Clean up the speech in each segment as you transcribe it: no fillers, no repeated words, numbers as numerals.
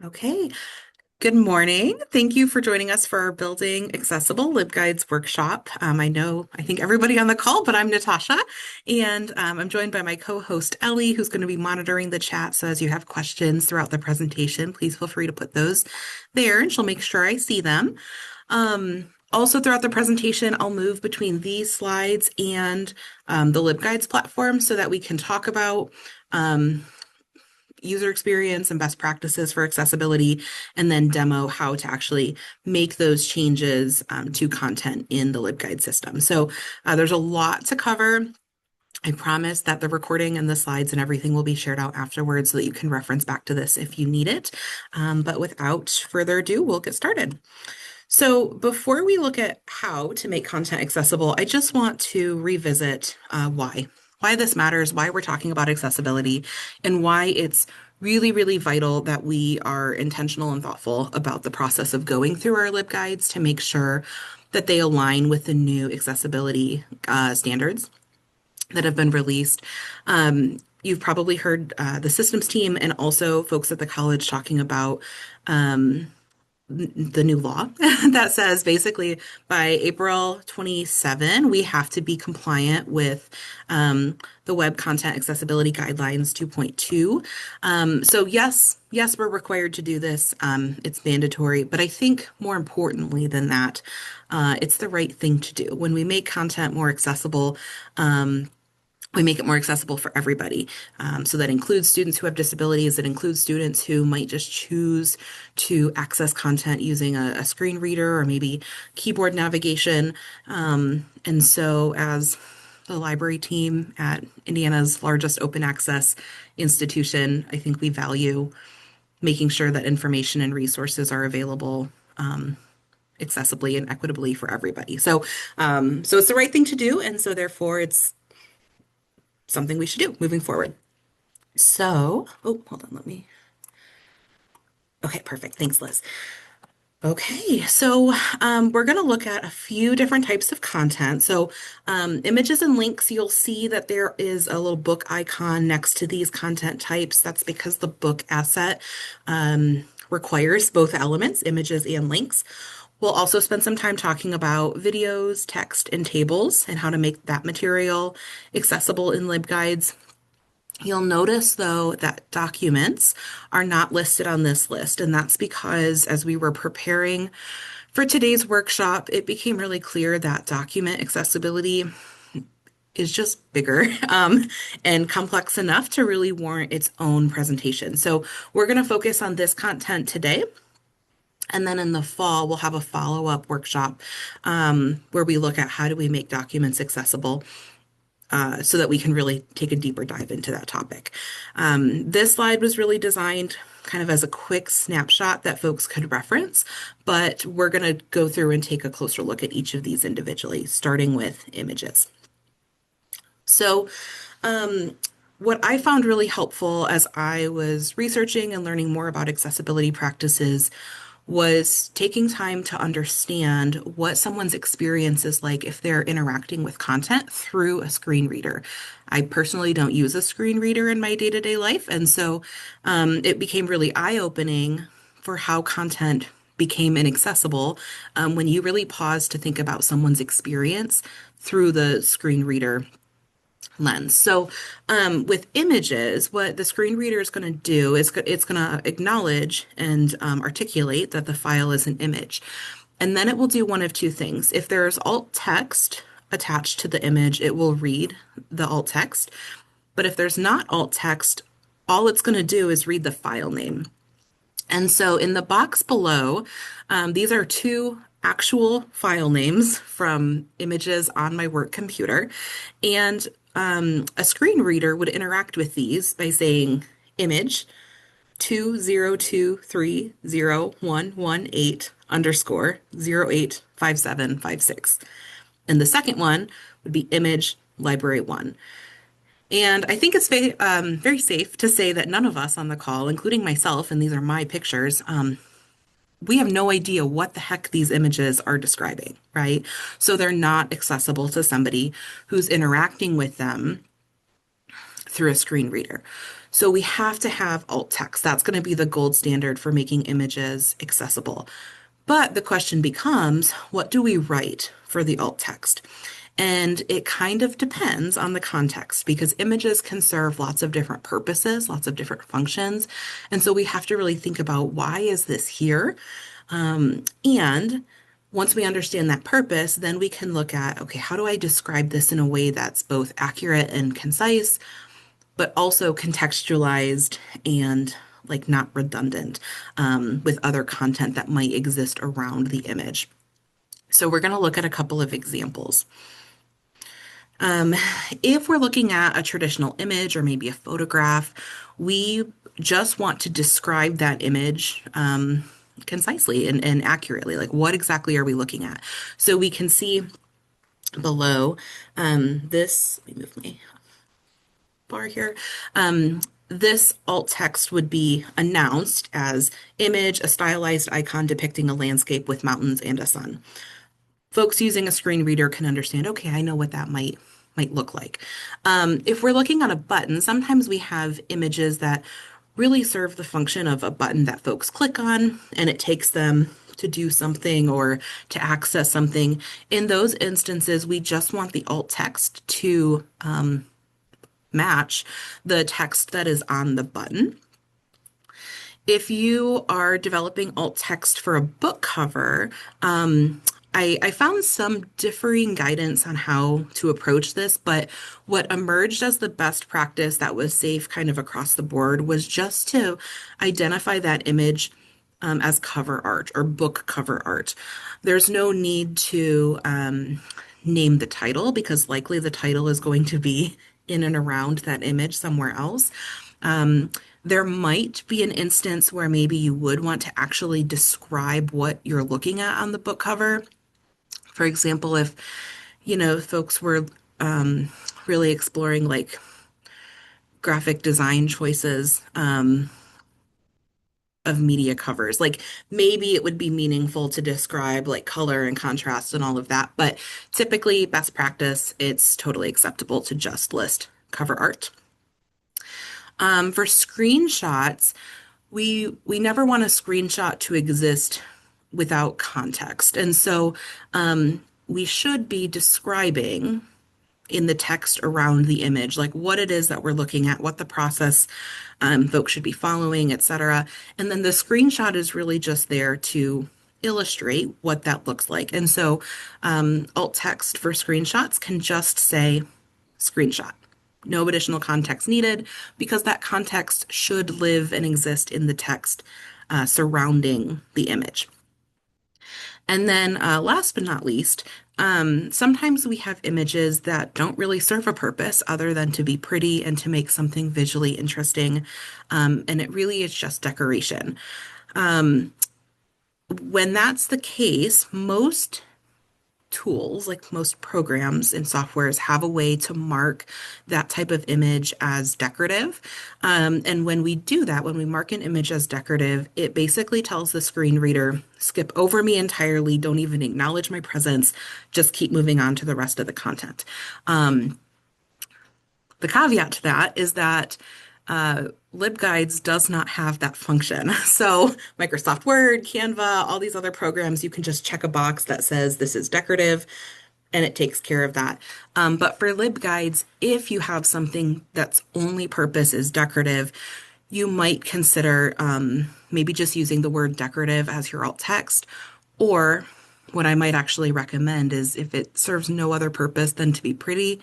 Okay, good morning. Thank you for joining us for our Building Accessible LibGuides workshop. I think everybody on the call, but I'm Natasha, and I'm joined by my co-host Ellie, who's going to be monitoring the chat. So as you have questions throughout the presentation, please feel free to put those there, and she'll make sure I see them. Also, throughout the presentation, I'll move between these slides and the LibGuides platform so that we can talk about user experience and best practices for accessibility, and then demo how to actually make those changes to content in the LibGuide system. So there's a lot to cover. I promise that the recording and the slides and everything will be shared out afterwards so that you can reference back to this if you need it. But without further ado, we'll get started. So before we look at how to make content accessible, I just want to revisit why this matters, why we're talking about accessibility, and why it's really, really vital that we are intentional and thoughtful about the process of going through our LibGuides to make sure that they align with the new accessibility standards that have been released. You've probably heard the systems team and also folks at the college talking about the new law that says basically by April 27, we have to be compliant with the Web Content Accessibility Guidelines 2.2. So yes, we're required to do this. It's mandatory, but I think more importantly than that, it's the right thing to do. When we make content more accessible, we make it more accessible for everybody. So that includes students who have disabilities. It includes students who might just choose to access content using a screen reader or maybe keyboard navigation. And so as the library team at Indiana's largest open access institution, I think we value making sure that information and resources are available accessibly and equitably for everybody. So it's the right thing to do. And so therefore it's something we should do moving forward. So, oh, hold on, okay, perfect. Thanks, Liz. Okay, so we're going to look at a few different types of content. So images and links, you'll see that there is a little book icon next to these content types. That's because the book asset requires both elements, images and links. We'll also spend some time talking about videos, text, and tables and how to make that material accessible in LibGuides. You'll notice, though, that documents are not listed on this list, and that's because as we were preparing for today's workshop, it became really clear that document accessibility is just bigger and complex enough to really warrant its own presentation. So we're going to focus on this content today. And then in the fall, we'll have a follow-up workshop where we look at how do we make documents accessible so that we can really take a deeper dive into that topic. This slide was really designed kind of as a quick snapshot that folks could reference, but we're going to go through and take a closer look at each of these individually, starting with images. So what I found really helpful as I was researching and learning more about accessibility practices was taking time to understand what someone's experience is like if they're interacting with content through a screen reader. I personally don't use a screen reader in my day-to-day life, and so it became really eye-opening for how content became inaccessible when you really pause to think about someone's experience through the screen reader lens. So with images, what the screen reader is going to do is it's going to acknowledge and articulate that the file is an image. And then it will do one of two things. If there's alt text attached to the image, it will read the alt text. But if there's not alt text, all it's going to do is read the file name. And so in the box below, these are two actual file names from images on my work computer. And a screen reader would interact with these by saying image 202301118 underscore 085756. And the second one would be image library 1. And I think it's very safe to say that none of us on the call, including myself, and these are my pictures, we have no idea what the heck these images are describing, right? So they're not accessible to somebody who's interacting with them through a screen reader. So we have to have alt text. That's going to be the gold standard for making images accessible. But the question becomes, what do we write for the alt text? And it kind of depends on the context because images can serve lots of different purposes, lots of different functions. And so we have to really think about why is this here? And once we understand that purpose, then we can look at, okay, how do I describe this in a way that's both accurate and concise, but also contextualized and like not redundant with other content that might exist around the image. So we're going to look at a couple of examples. Um, if we're looking at a traditional image or maybe a photograph, we just want to describe that image concisely and accurately. Like, what exactly are we looking at? So we can see below this, let me move my bar here. This alt text would be announced as image, a stylized icon depicting a landscape with mountains and a sun. Folks using a screen reader can understand, okay, I know what that might look like. If we're looking at a button, sometimes we have images that really serve the function of a button that folks click on and it takes them to do something or to access something. In those instances, we just want the alt text to match the text that is on the button. If you are developing alt text for a book cover, I found some differing guidance on how to approach this, but what emerged as the best practice that was safe kind of across the board was just to identify that image as cover art or book cover art. There's no need to name the title because likely the title is going to be in and around that image somewhere else. Um, there might be an instance where maybe you would want to actually describe what you're looking at on the book cover. For example, if, folks were really exploring like graphic design choices of media covers, like maybe it would be meaningful to describe like color and contrast and all of that. But typically, best practice, it's totally acceptable to just list cover art. For screenshots, we never want a screenshot to exist without context. And so we should be describing in the text around the image, like what it is that we're looking at, what the process folks should be following, etc. And then the screenshot is really just there to illustrate what that looks like. And so alt text for screenshots can just say screenshot. No additional context needed because that context should live and exist in the text surrounding the image. And then last but not least, sometimes we have images that don't really serve a purpose other than to be pretty and to make something visually interesting. And it really is just decoration. When that's the case, most tools, like most programs and softwares, have a way to mark that type of image as decorative. And when we do that, when we mark an image as decorative, it basically tells the screen reader, skip over me entirely, don't even acknowledge my presence, just keep moving on to the rest of the content. The caveat to that is that LibGuides does not have that function. So Microsoft Word, Canva, all these other programs, you can just check a box that says this is decorative and it takes care of that. But for LibGuides, if you have something that's only purpose is decorative, you might consider maybe just using the word decorative as your alt text. Or what I might actually recommend is if it serves no other purpose than to be pretty,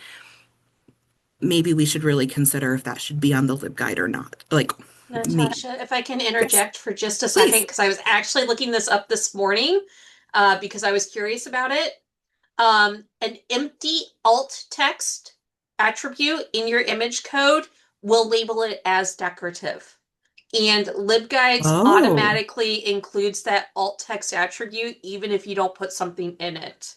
maybe we should really consider if that should be on the LibGuide or not. Like, me, Natasha, if I can yes, interject for just a second, please. because I was actually looking this up this morning because I was curious about it. An empty alt text attribute in your image code will label it as decorative. And LibGuides Oh, automatically includes that alt text attribute even if you don't put something in it.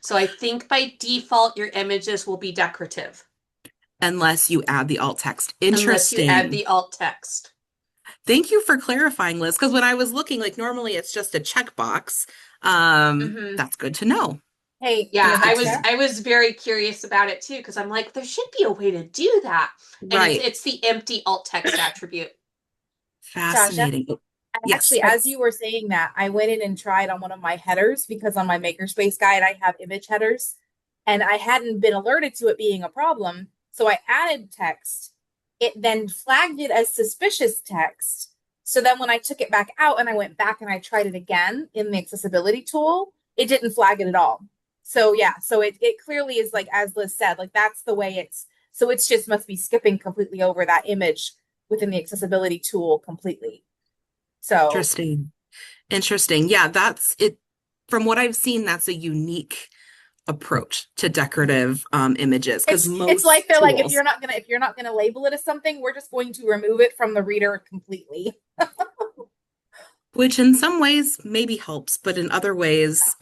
So I think by default, your images will be decorative unless you add the alt text. unless you add Interesting. the alt text. Thank you for clarifying, Liz, because when I was looking, like normally it's just a checkbox. Mm-hmm. That's good to know. Hey, Yeah, Natasha. I was very curious about it too because I'm like, there should be a way to do that. And Right. it's the empty alt text attribute. Natasha, Fascinating. I Yes. actually, as you were saying that, I went in and tried on one of my headers because on my Makerspace guide, I have image headers and I hadn't been alerted to it being a problem. So I added text. It then flagged it as suspicious text. So then when I took it back out and I went back and I tried it again in the accessibility tool, it didn't flag it at all. So yeah, so it clearly is like, as Liz said, like that's the way so it's just must be skipping completely over that image within the accessibility tool completely. So Interesting. Interesting. Yeah, that's it. From what I've seen, that's a unique approach to decorative images because it's like most they're like tools, if you're not gonna label it as something, we're just going to remove it from the reader completely. which in some ways maybe helps, but in other ways,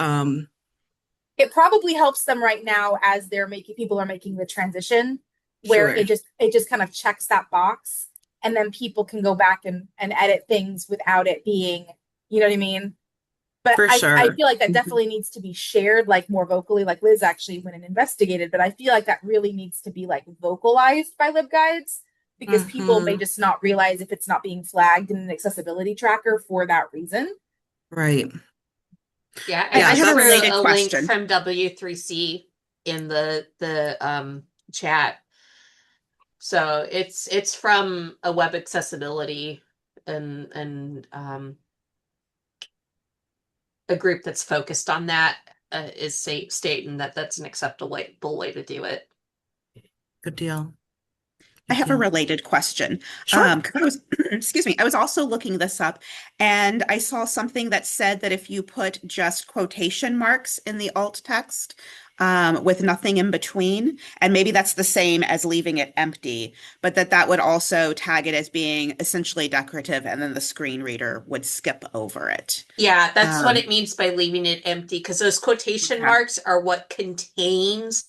It probably helps them right now as they're making people are making the transition where sure, it just kind of checks that box and then people can go back and edit things without it being, you know what I mean? But for I sure. feel like that Mhm. definitely needs to be shared like more vocally. Like Liz actually went and investigated, but I feel like that really needs to be like vocalized by LibGuides because people may Mhm. just not realize if it's not being flagged in an accessibility tracker for that reason. Right. Yeah, I I have Yes. a just threw related a link question. from W3C in the chat. So it's from a web accessibility and a group that's focused on that is stating that that's an acceptable way to do it. Good deal. I Good have a deal. related question. Sure. 'Cause I was, excuse me, I was also looking this up and I saw something that said that if you put just quotation marks in the alt text, with nothing in between, and maybe that's the same as leaving it empty, but that would also tag it as being essentially decorative, and then the screen reader would skip over it. Yeah, that's what Um, it means by leaving it empty because those quotation okay, marks are what contains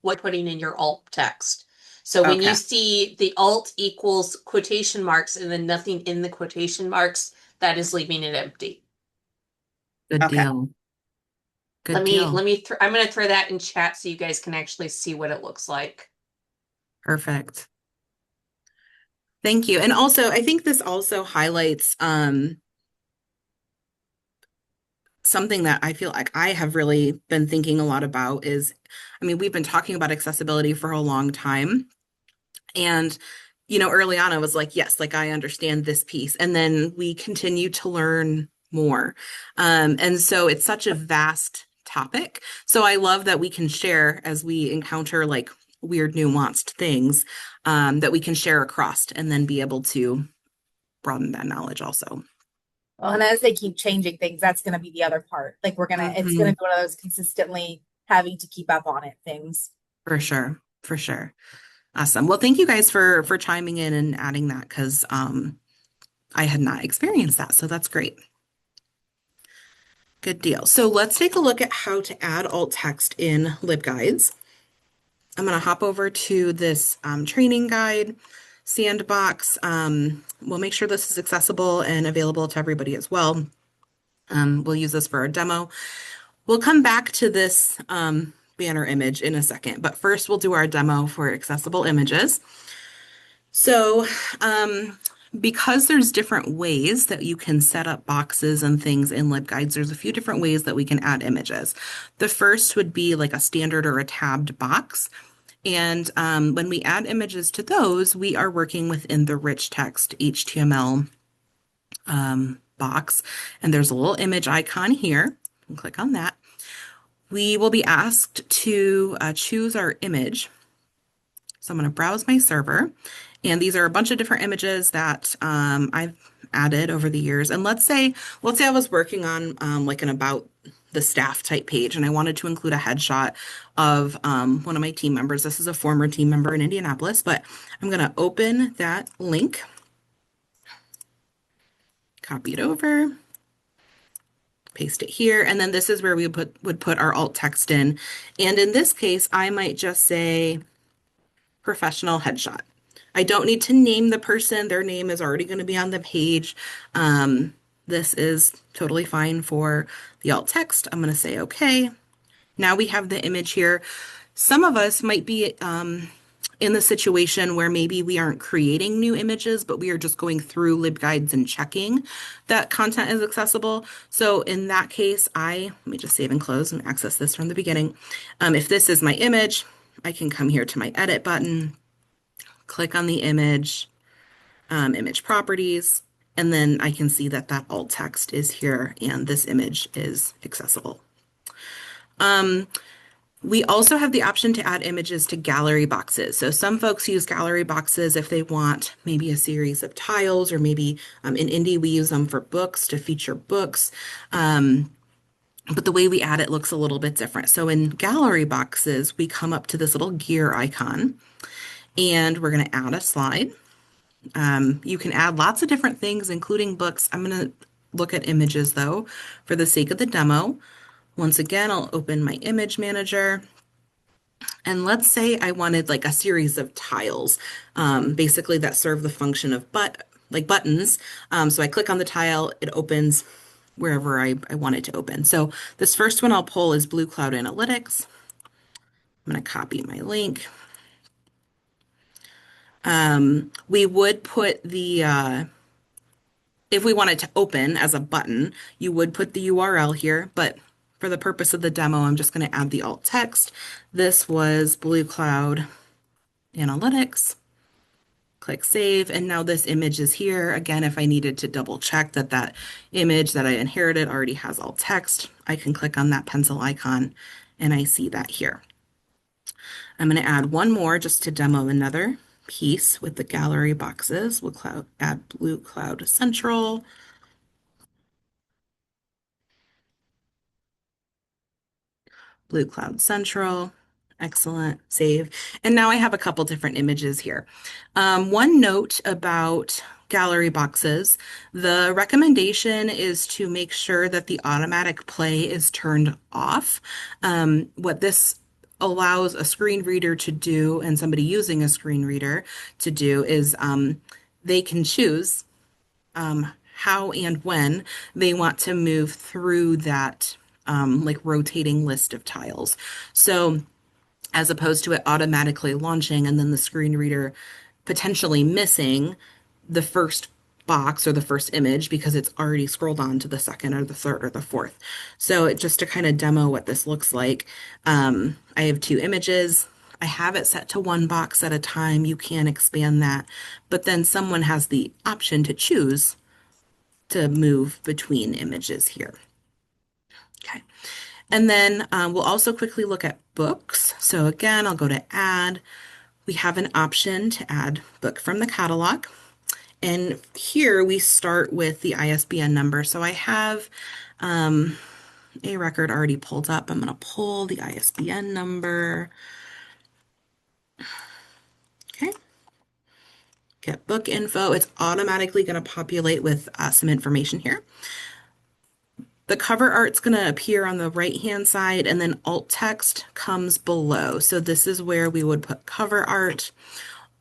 what you're putting in your alt text. So when you okay, see the alt equals quotation marks and then nothing in the quotation marks, that is leaving it empty. Good okay. deal. Good deal. I'm gonna throw that in chat so you guys can actually see what it looks like. Perfect. Thank you. And also, I think this also highlights something that I feel like I have really been thinking a lot about is, I mean, we've been talking about accessibility for a long time. And, early on, I was like, yes, like I understand this piece. And then we continue to learn more. And so it's such a vast topic. So I love that we can share as we encounter like weird, nuanced things that we can share across and then be able to broaden that knowledge also. Well, and as they keep changing things, that's going to be the other part. Like it's going Hmm. to be one of those consistently having to keep up on it things. For sure. For sure. Awesome. Well, thank you guys for chiming in and adding that because I had not experienced that. So that's great. Good deal. So let's take a look at how to add alt text in LibGuides. I'm going to hop over to this training guide sandbox. We'll make sure this is accessible and available to everybody as well. We'll use this for our demo. We'll come back to this banner image in a second, but first we'll do our demo for accessible images. So, because there's different ways that you can set up boxes and things in LibGuides, there's a few different ways that we can add images. The first would be like a standard or a tabbed box. And when we add images to those, we are working within the rich text HTML box. And there's a little image icon here. Click on that. We will be asked to choose our image. So I'm going to browse my server, and these are a bunch of different images that I've added over the years. And let's say I was working on like an about the staff type page, and I wanted to include a headshot of one of my team members. This is a former team member in Indianapolis, but I'm going to open that link, copy it over, paste it here, and then this is where we would put our alt text in. And in this case, I might just say professional headshot. I don't need to name the person. Their name is already going to be on the page. This is totally fine for the alt text. I'm going to say okay. Now we have the image here. Some of us might be in the situation where maybe we aren't creating new images, but we are just going through LibGuides and checking that content is accessible. So in that case, let me just save and close and access this from the beginning. If this is my image, I can come here to my edit button, click on the image, image properties, and then I can see that that alt text is here and this image is accessible. We also have the option to add images to gallery boxes. So some folks use gallery boxes if they want maybe a series of tiles, or maybe in Indie we use them for books to feature books. But the way we add it looks a little bit different. So in gallery boxes, we come up to this little gear icon and we're going to add a slide. You can add lots of different things, including books. I'm going to look at images though, for the sake of the demo. Once again, I'll open my image manager. And let's say I wanted like a series of tiles, basically that serve the function of like buttons. So I click on the tile, it opens wherever I want it to open. So this first one I'll pull is Blue Cloud Analytics. I'm going to copy my link. We would put the if we wanted to open as a button, you would put the URL here, but for the purpose of the demo, I'm just going to add the alt text. This was Blue Cloud Analytics. Click Save, and now this image is here. Again, if I needed to double check that that image that I inherited already has alt text, I can click on that pencil icon and I see that here. I'm going to add one more just to demo another piece with the gallery boxes. We'll add Blue Cloud Central. Blue Cloud Central. Excellent. Save. And now I have a couple different images here. One note about gallery boxes, the recommendation is to make sure that the automatic play is turned off. What this allows a screen reader to do, and somebody using a screen reader to do, is they can choose how and when they want to move through that like rotating list of tiles. So as opposed to it automatically launching and then the screen reader potentially missing the first box or the first image because it's already scrolled on to the second or the third or the fourth. So just to kind of demo what this looks like, I have two images. I have it set to one box at a time. You can expand that, but then someone has the option to choose to move between images here. Okay. And then we'll also quickly look at books. So again, I'll go to add. We have an option to add book from the catalog. And here we start with the ISBN number. So I have a record already pulled up. I'm going to pull the ISBN number. Okay. Get book info. It's automatically going to populate with some information here. The cover art's going to appear on the right-hand side, and then alt text comes below. So this is where we would put cover art.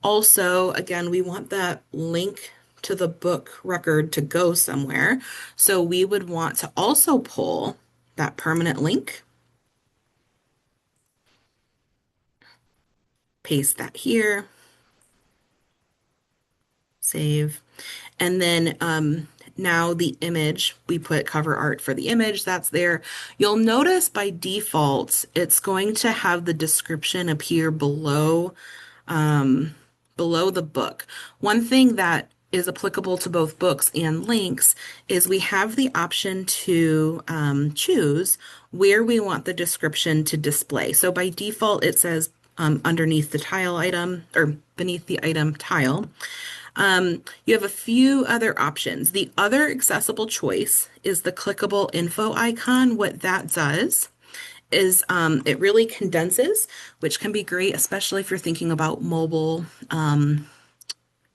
Also, again, we want that link to the book record to go somewhere. So we would want to also pull that permanent link, paste that here, save, and then now the image, we put cover art for the image, that's there. You'll notice by default, it's going to have the description appear below, below the book. One thing that is applicable to both books and links is we have the option to choose where we want the description to display. So by default, it says underneath the tile item or beneath the item tile. You have a few other options. The other accessible choice is the clickable info icon. What that does is it really condenses, which can be great, especially if you're thinking about mobile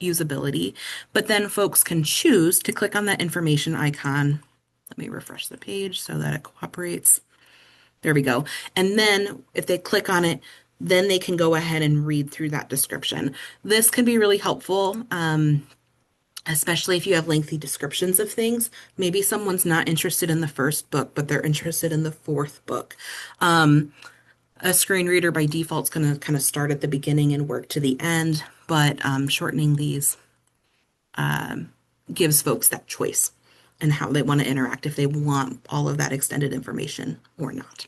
usability. But then folks can choose to click on that information icon. Let me refresh the page so that it cooperates. There we go. And then if they click on it, then they can go ahead and read through that description. This can be really helpful especially if you have lengthy descriptions of things. Maybe someone's not interested in the first book, but they're interested in the fourth book. A screen reader by default is going to kind of start at the beginning and work to the end, but shortening these gives folks that choice and how they want to interact, if they want all of that extended information or not.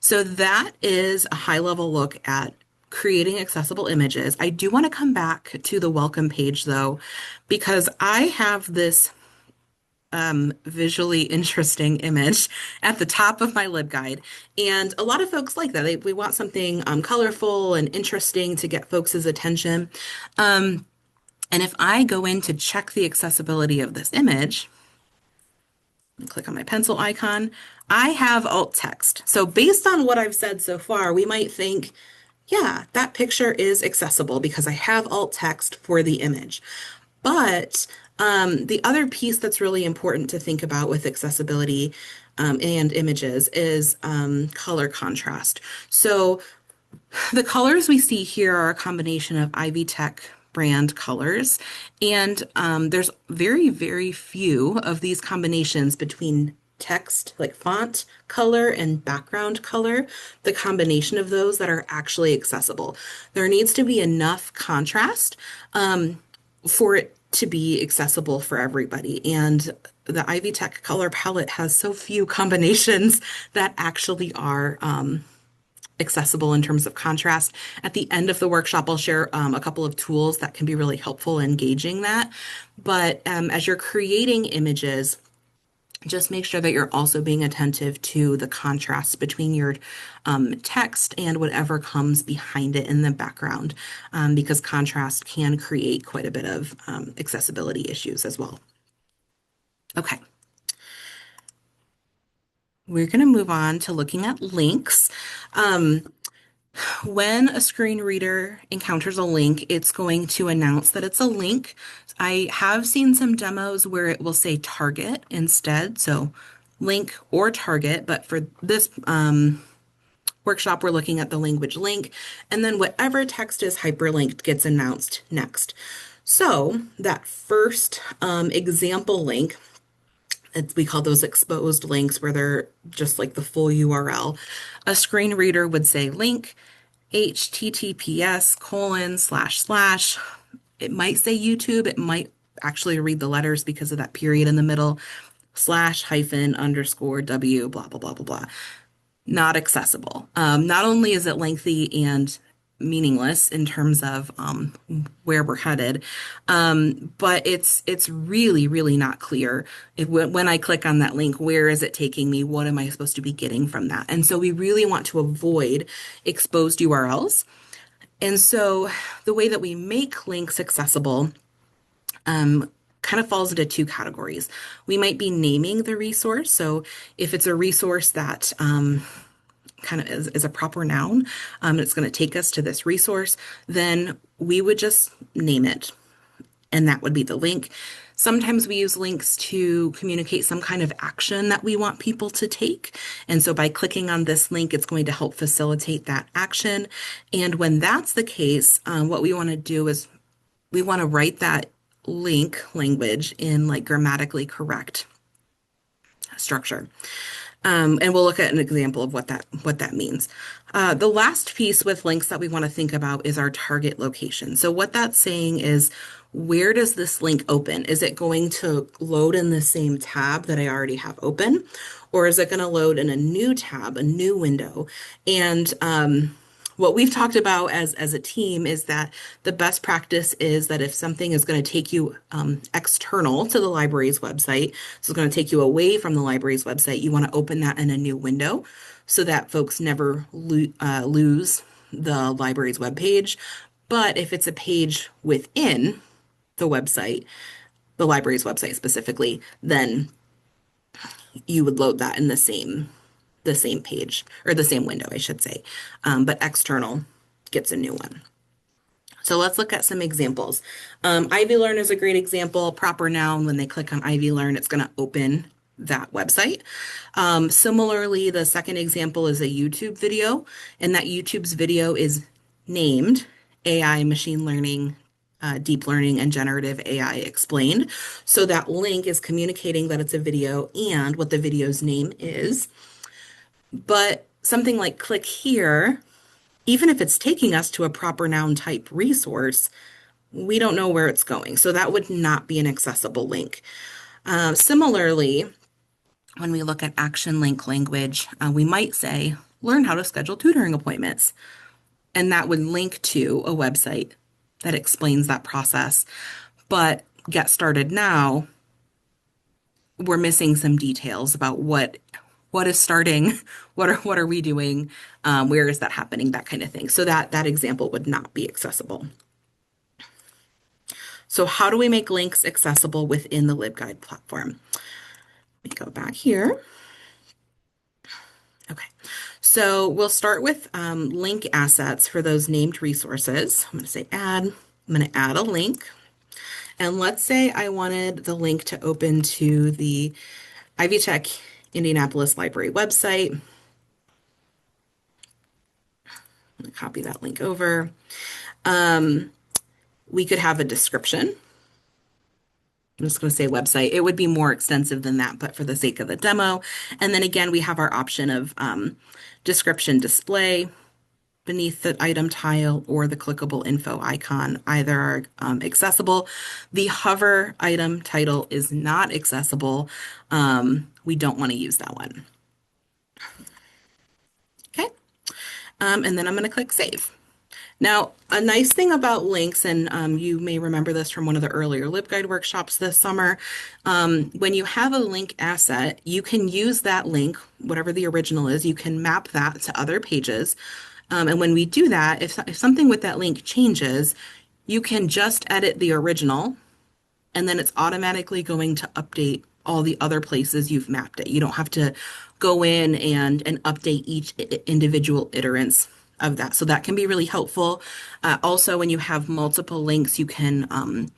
So that is a high level look at creating accessible images. I do want to come back to the welcome page though, because I have this visually interesting image at the top of my LibGuide. And a lot of folks like that. We want something colorful and interesting to get folks' attention. And if I go in to check the accessibility of this image, and click on my pencil icon, I have alt text. So based on what I've said so far, we might think, yeah, that picture is accessible because I have alt text for the image. But the other piece that's really important to think about with accessibility and images is color contrast. So the colors we see here are a combination of Ivy Tech brand colors, and there's very, very few of these combinations between text, like font color and background color, the combination of those that are actually accessible. There needs to be enough contrast for it to be accessible for everybody. And the Ivy Tech color palette has so few combinations that actually are accessible in terms of contrast. At the end of the workshop, I'll share a couple of tools that can be really helpful in gauging that. But as you're creating images, just make sure that you're also being attentive to the contrast between your text and whatever comes behind it in the background, because contrast can create quite a bit of accessibility issues as well. Okay. We're going to move on to looking at links. When a screen reader encounters a link, it's going to announce that it's a link. I have seen some demos where it will say target instead, so link or target, but for this workshop, we're looking at the language link, and then whatever text is hyperlinked gets announced next. So that first example link, we call those exposed links where they're just like the full URL. A screen reader would say link https://. It might say YouTube. It might actually read the letters because of that period in the middle, /_w, blah, blah, blah, blah, blah. Not accessible. Not only is it lengthy and meaningless in terms of where we're headed, but it's really, really not clear when I click on that link, where is it taking me? What am I supposed to be getting from that? And so we really want to avoid exposed URLs. And so the way that we make links accessible kind of falls into two categories. We might be naming the resource. So if it's a resource that kind of is a proper noun, and it's going to take us to this resource, then we would just name it, and that would be the link. Sometimes we use links to communicate some kind of action that we want people to take. And so by clicking on this link, it's going to help facilitate that action. And when that's the case, what we want to do is we want to write that link language in like grammatically correct structure. And we'll look at an example of what that means. The last piece with links that we want to think about is our target location. So what that's saying is, where does this link open? Is it going to load in the same tab that I already have open? Or is it going to load in a new tab, a new window? And what we've talked about as a team is that the best practice is that if something is going to take you external to the library's website, so it's going to take you away from the library's website, you want to open that in a new window so that folks never lose the library's webpage. But if it's a page within the website, the library's website specifically, then you would load that in the same page, or the same window, I should say. But external gets a new one. So let's look at some examples. Ivy Learn is a great example. Proper noun, when they click on Ivy Learn, it's going to open that website. Similarly, the second example is a YouTube video, and that YouTube's video is named AI Machine Learning deep learning and generative AI explained. So that link is communicating that it's a video and what the video's name is. But something like click here, even if it's taking us to a proper noun type resource, we don't know where it's going. So that would not be an accessible link. Similarly, when we look at action link language, we might say, learn how to schedule tutoring appointments. And that would link to a website that explains that process. But get started now, we're missing some details about what is starting, what are we doing, where is that happening, that kind of thing. So that example would not be accessible. So how do we make links accessible within the LibGuide platform? Let me go back here. Okay, so we'll start with link assets for those named resources. I'm going to say add. I'm going to add a link. And let's say I wanted the link to open to the Ivy Tech Indianapolis Library website. I'm going to copy that link over. We could have a description. I'm just going to say website. It would be more extensive than that, but for the sake of the demo. And then again, we have our option of description display beneath the item tile or the clickable info icon. Either are accessible. The hover item title is not accessible. We don't want to use that one. Okay. And then I'm going to click save. Now, a nice thing about links, and you may remember this from one of the earlier LibGuide workshops this summer, when you have a link asset, you can use that link, whatever the original is, you can map that to other pages. And when we do that, if something with that link changes, you can just edit the original, and then it's automatically going to update all the other places you've mapped it. You don't have to go in and update each individual iterance of that. So that can be really helpful. Also, when you have multiple links, you can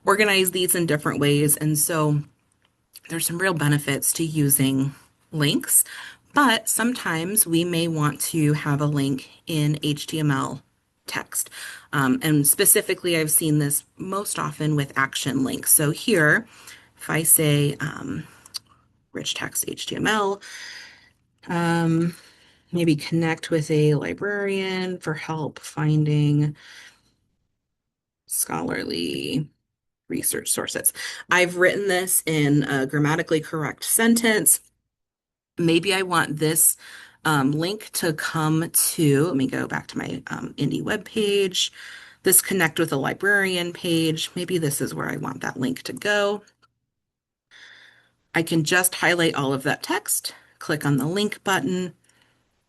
organize these in different ways. And so there's some real benefits to using links, but sometimes we may want to have a link in HTML text. And specifically, I've seen this most often with action links. So here, if I say rich text HTML, maybe connect with a librarian for help finding scholarly research sources. I've written this in a grammatically correct sentence. Maybe I want this link to come to, let me go back to my Indie web page, this connect with a librarian page. Maybe this is where I want that link to go. I can just highlight all of that text, click on the link button,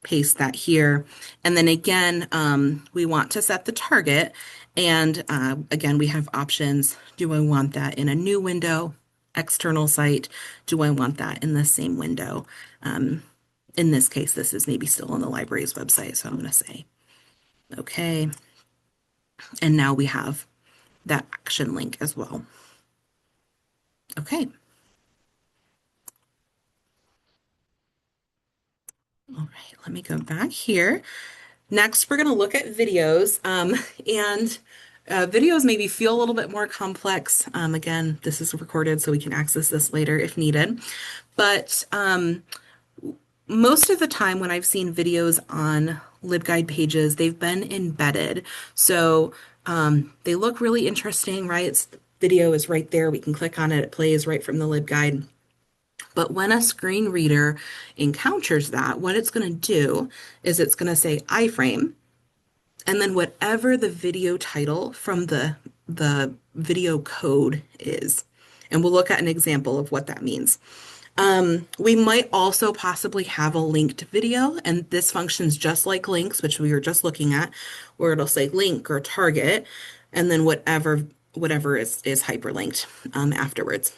paste that here. And then again, we want to set the target. And again, we have options. Do I want that in a new window, external site? Do I want that in the same window? In this case, this is maybe still on the library's website. So I'm going to say, okay. And now we have that action link as well. Okay. All right, let me go back here. Next, we're going to look at videos, and videos maybe feel a little bit more complex. Again, this is recorded, so we can access this later if needed. But most of the time when I've seen videos on LibGuide pages, they've been embedded. So they look really interesting, right? Video is right there. We can click on it. It plays right from the LibGuide. But when a screen reader encounters that, what it's going to do is it's going to say iframe, and then whatever the video title from the video code is. And we'll look at an example of what that means. We might also possibly have a linked video, and this functions just like links, which we were just looking at, where it'll say link or target, and then whatever is hyperlinked afterwards.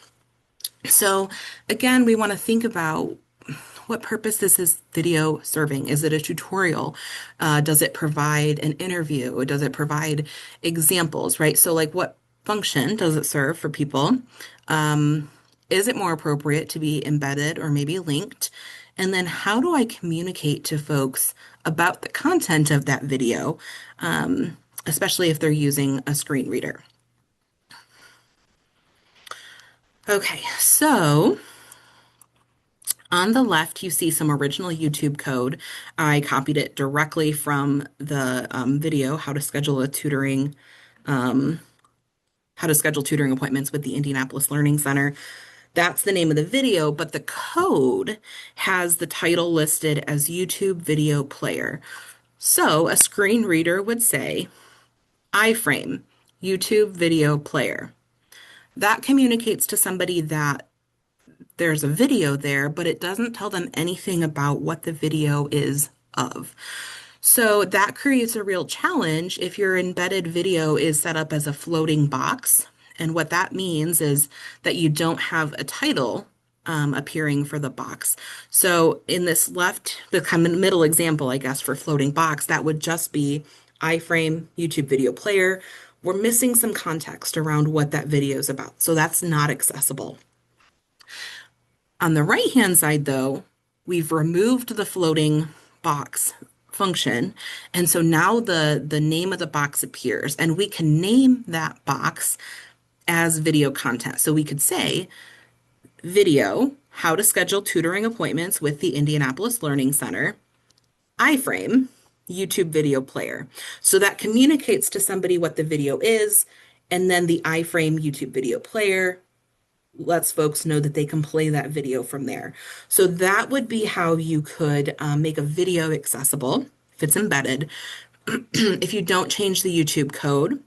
So again, we want to think about what purpose is this video serving? Is it a tutorial? Does it provide an interview? Does it provide examples, right? So like what function does it serve for people? Is it more appropriate to be embedded or maybe linked? And then how do I communicate to folks about the content of that video, especially if they're using a screen reader? Okay, so on the left, you see some original YouTube code. I copied it directly from the video, um, how to schedule tutoring appointments with the Indianapolis Learning Center. That's the name of the video, but the code has the title listed as YouTube Video Player. So a screen reader would say, iframe, YouTube Video Player. That communicates to somebody that there's a video there, but it doesn't tell them anything about what the video is of. So that creates a real challenge if your embedded video is set up as a floating box. And what that means is that you don't have a title appearing for the box. So in this left, the kind of middle example, I guess, for floating box, that would just be iframe, YouTube video player. We're missing some context around what that video is about. So that's not accessible. On the right-hand side, though, we've removed the floating box function. And so now the name of the box appears, and we can name that box as video content. So we could say, video, how to schedule tutoring appointments with the Indianapolis Learning Center, iframe, YouTube video player. So that communicates to somebody what the video is, and then the iframe YouTube video player lets folks know that they can play that video from there. So that would be how you could make a video accessible if it's embedded. If you don't change the YouTube code,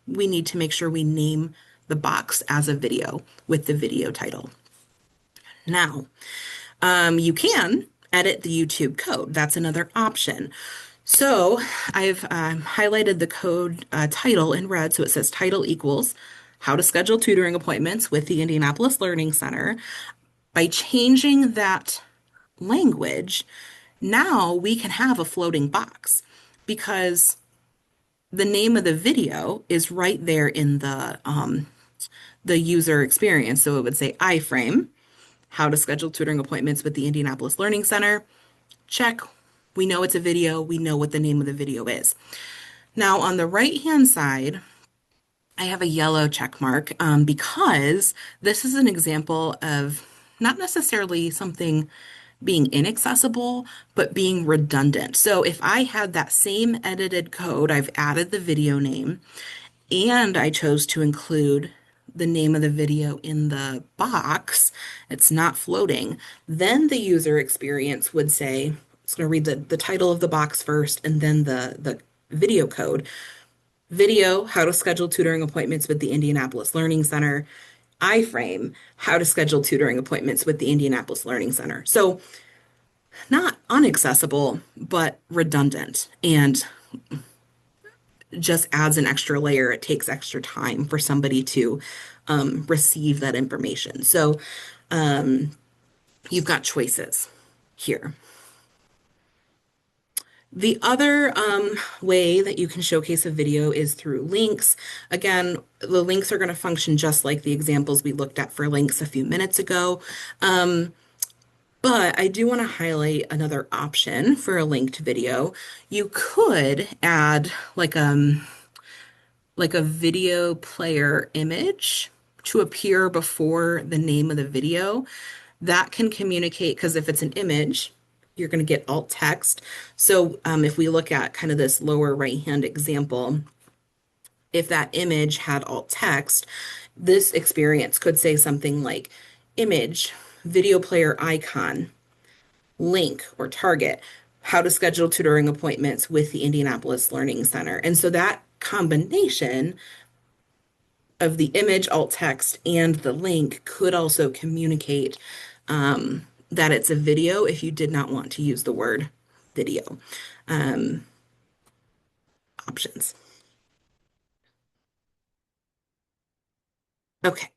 we need to make sure we name the box as a video with the video title. Now, you can edit the YouTube code. That's another option. So I've highlighted the code title in red, so it says title equals how to schedule tutoring appointments with the Indianapolis Learning Center. By changing that language, now we can have a floating box because the name of the video is right there in the user experience. So it would say iframe, how to schedule tutoring appointments with the Indianapolis Learning Center. Check. We know it's a video. We know what the name of the video is. Now on the right-hand side, I have a yellow check mark because this is an example of not necessarily something being inaccessible, but being redundant. So if I had that same edited code, I've added the video name, and I chose to include the name of the video in the box, it's not floating, then the user experience would say, it's going to read the title of the box first and then the video code. Video, how to schedule tutoring appointments with the Indianapolis Learning Center. iframe, how to schedule tutoring appointments with the Indianapolis Learning Center. So not unaccessible, but redundant and just adds an extra layer. It takes extra time for somebody to receive that information. So you've got choices here. The other way that you can showcase a video is through links. Again, the links are going to function just like the examples we looked at for links a few minutes ago. But I do want to highlight another option for a linked video. You could add like a video player image to appear before the name of the video. That can communicate, because if it's an image, you're going to get alt text. So if we look at kind of this lower right-hand example, if that image had alt text, this experience could say something like image, video player icon, link or target, how to schedule tutoring appointments with the Indianapolis Learning Center. And so that combination of the image, alt text, and the link could also communicate that it's a video if you did not want to use the word video. Options. Okay.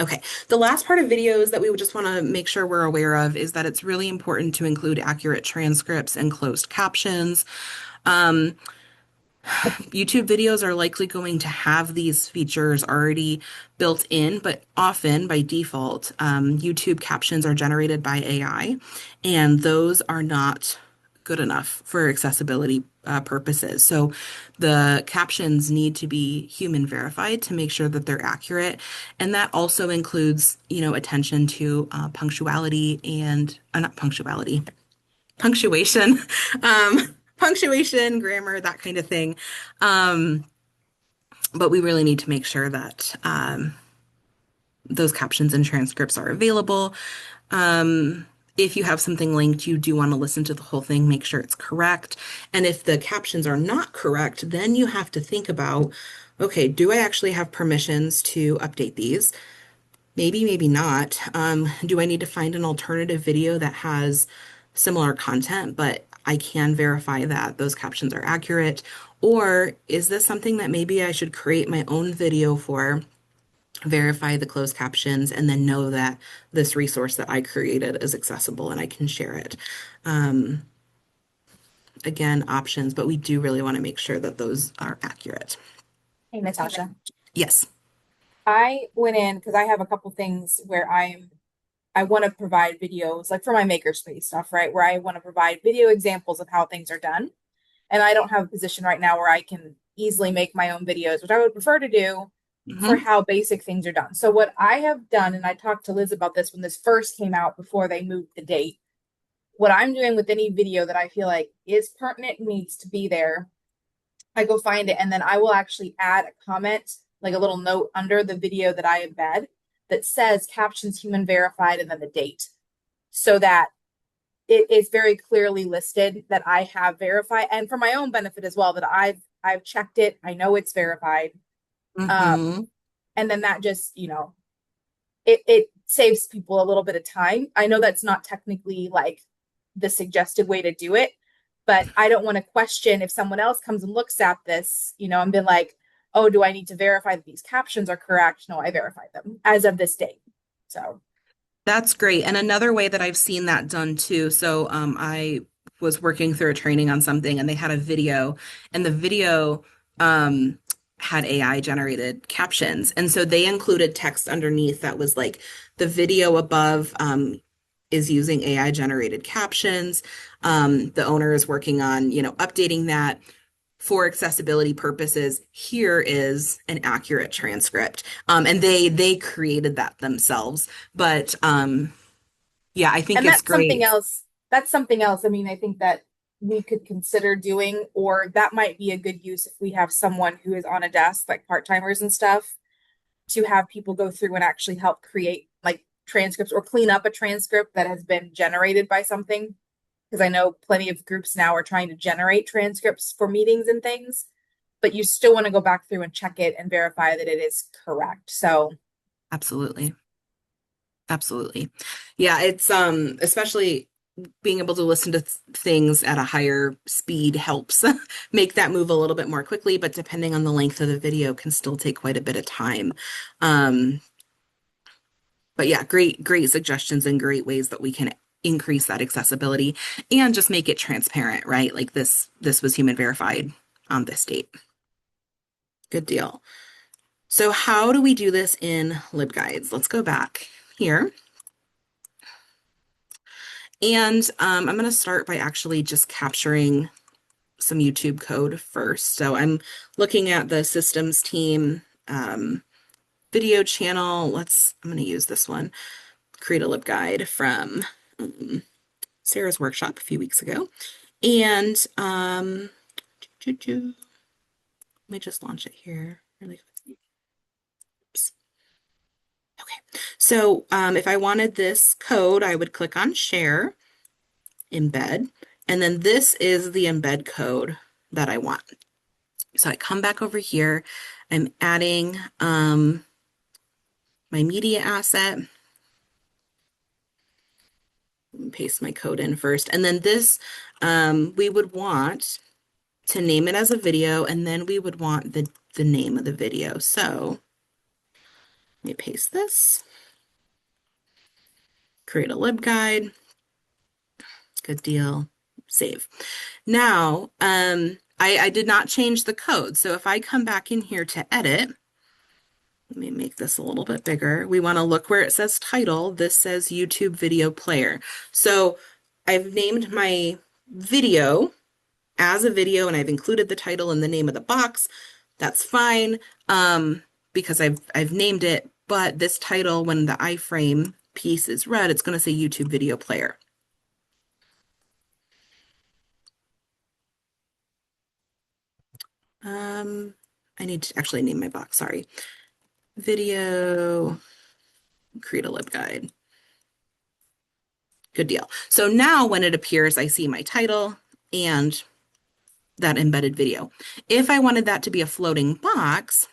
Okay. The last part of videos that we would just want to make sure we're aware of is that it's really important to include accurate transcripts and closed captions. YouTube videos are likely going to have these features already built in, but often by default, YouTube captions are generated by AI, and those are not good enough for accessibility purposes. So the captions need to be human verified to make sure that they're accurate. And that also includes, attention to punctuality and not punctuality, punctuation, punctuation, grammar, that kind of thing. Um, but we really need to make sure that those captions and transcripts are available. If you have something linked, you do want to listen to the whole thing, make sure it's correct. And if the captions are not correct, then you have to think about, okay, do I actually have permissions to update these? Maybe, maybe not. Do I need to find an alternative video that has similar content, but I can verify that those captions are accurate? Or is this something that maybe I should create my own video for, verify the closed captions, and then know that this resource that I created is accessible and I can share it? Um, Again, options, but we do really want to make sure that those are accurate. Hey, Natasha. Yes. I went in because I have a couple things where I want to provide videos, like for my makerspace stuff, right? Where I want to provide video examples of how things are done. And I don't have a position right now where I can easily make my own videos, which I would prefer to do for Hmm. how basic things are done. So what I have done, and I talked to Liz about this when this first came out before they moved the date, what I'm doing with any video that I feel like is pertinent needs to be there, I go find it, and then I will actually add a comment, like a little note under the video that I embed that says captions human verified and then the date, so that it is very clearly listed that I have verified, and for my own benefit as well, that I've checked it. I know it's verified. Hmm. And then that just, it saves people a little bit of time. I know that's not technically like the suggested way to do it, but I don't want to question if someone else comes and looks at this, and been like, oh, do I need to verify that these captions are correct? No, I verified them as of this date. So, That's great. And another way that I've seen that done too. So I was working through a training on something and they had a video, and the video um, had AI generated captions. And so they included text underneath that was like the video above is using AI generated captions. The owner is working on, updating that for accessibility purposes. Here is an accurate transcript. And they created that themselves. But yeah, I think and it's that's something great. else. That's something else. I mean, I think that we could consider doing, or that might be a good use if we have someone who is on a desk, like part timers and stuff, to have people go through and actually help create like transcripts or clean up a transcript that has been generated by something. Because I know plenty of groups now are trying to generate transcripts for meetings and things, but you still want to go back through and check it and verify that it is correct. So, Absolutely. Absolutely. Yeah, it's especially being able to listen to things at a higher speed helps make that move a little bit more quickly, but depending on the length of the video can still take quite a bit of time. Um, but yeah, great suggestions and great ways that we can increase that accessibility and just make it transparent, right? Like this was human verified on this date. Good deal. So how do we do this in LibGuides? Let's go back here. And I'm going to start by actually just capturing some YouTube code first. So I'm looking at the systems team video channel. I'm going to use this one, create a LibGuide from Sarah's workshop a few weeks ago. And let me just launch it here really quickly. Oops. Okay. So if I wanted this code, I would click on share, embed, and then this is the embed code that I want. So I come back over here, I'm adding my media asset, paste my code in first, and then this we would want to name it as a video, and then we would want the name of the video. So let me paste this, create a libguide, good deal, save. Now, I did not change the code. So if I come back in here to edit, let me make this a little bit bigger. We want to look where it says title. This says YouTube video player. So I've named my video as a video and I've included the title and the name of the box, that's fine, because I've named it. But this title, when the iframe piece is red, it's going to say YouTube video player. I need to actually name my box, sorry. Video, create a LibGuide. Good deal. So now when it appears, I see my title and that embedded video. If I wanted that to be a floating box,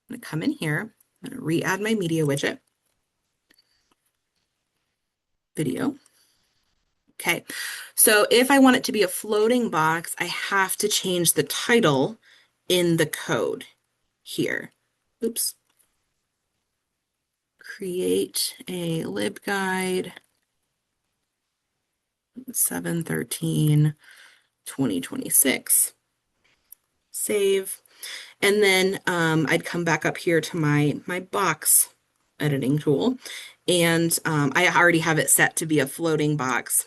I'm going to come in here, I'm going to re-add my media widget, video. Okay, so if I want it to be a floating box, I have to change the title in the code here. Oops. Create a LibGuide 7/13/2026. Save. And then I'd come back up here to my box editing tool, and I already have it set to be a floating box.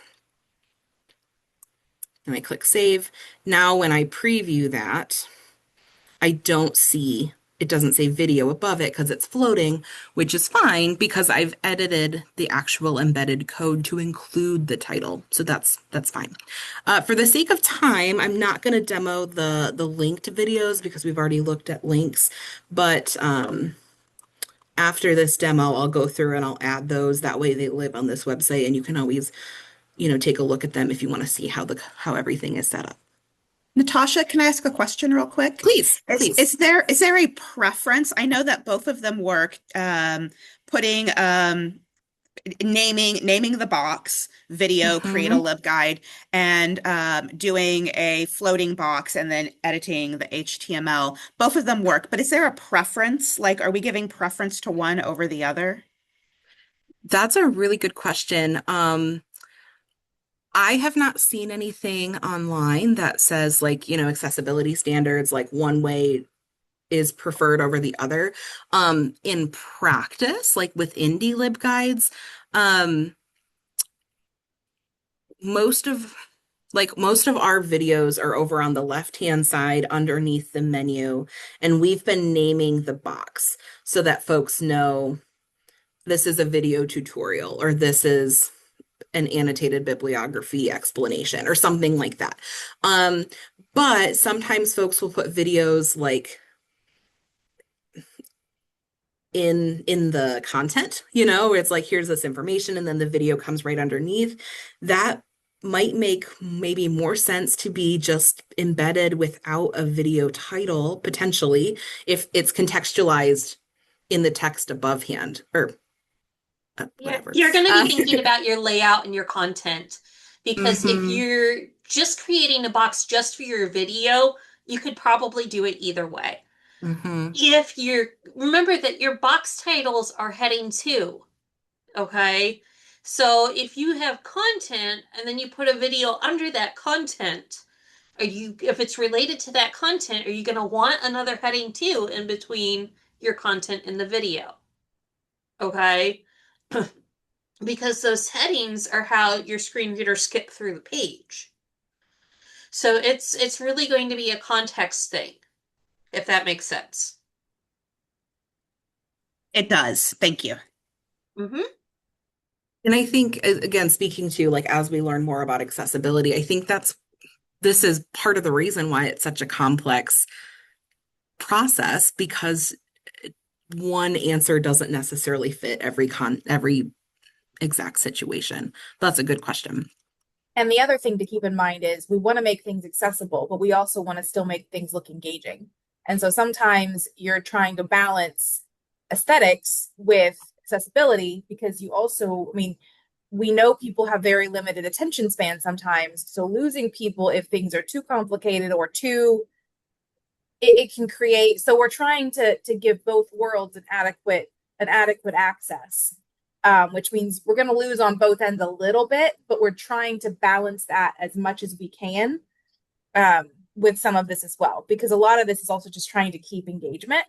And I click save. Now when I preview that, I don't see, it doesn't say video above it because it's floating, which is fine because I've edited the actual embedded code to include the title. So that's fine. For the sake of time, I'm not going to demo the linked videos because we've already looked at links, but after this demo, I'll go through and I'll add those. That way they live on this website and you can always, take a look at them if you want to see how everything is set up. Natasha, can I ask a question real quick? Please, Is, please. is there is there a preference? I know that both of them work. Putting naming the box, video, create a Mhm. LibGuide, and doing a floating box and then editing the HTML. Both of them work, but is there a preference? Like, are we giving preference to one over the other? That's a really good question. I have not seen anything online that says like, accessibility standards, like one way is preferred over the other. In practice, like with indie LibGuides, um, most of most of our videos are over on the left-hand side underneath the menu, and we've been naming the box so that folks know this is a video tutorial or this is an annotated bibliography explanation or something like that. Um, but sometimes folks will put videos like in the content, where it's like, here's this information, and then the video comes right underneath. That might make maybe more sense to be just embedded without a video title, potentially, if it's contextualized in the text above hand or whatever. You're going to be thinking about your layout and your content because if Mhm, you're just creating a box just for your video, you could probably do it either way. mhm. If you're remember that your box titles are heading two, okay? So if you have content and then you put a video under that content, if it's related to that content, are you going to want another heading two in between your content and the video? Okay? Because those headings are how your screen readers skip through the page. So it's really going to be a context thing, if that makes sense. It does. Thank you. Mm-hmm. And I think, again, speaking to like as we learn more about accessibility, I think this is part of the reason why it's such a complex process because one answer doesn't necessarily fit every exact situation. That's a good question. And the other thing to keep in mind is we want to make things accessible, but we also want to still make things look engaging. And so sometimes you're trying to balance aesthetics with accessibility because you also, I mean, we know people have very limited attention span sometimes. So losing people if things are too complicated or too, it can create. So we're trying to give both worlds an adequate access, which means we're going to lose on both ends a little bit, but we're trying to balance that as much as we can with some of this as well, because a lot of this is also just trying to keep engagement.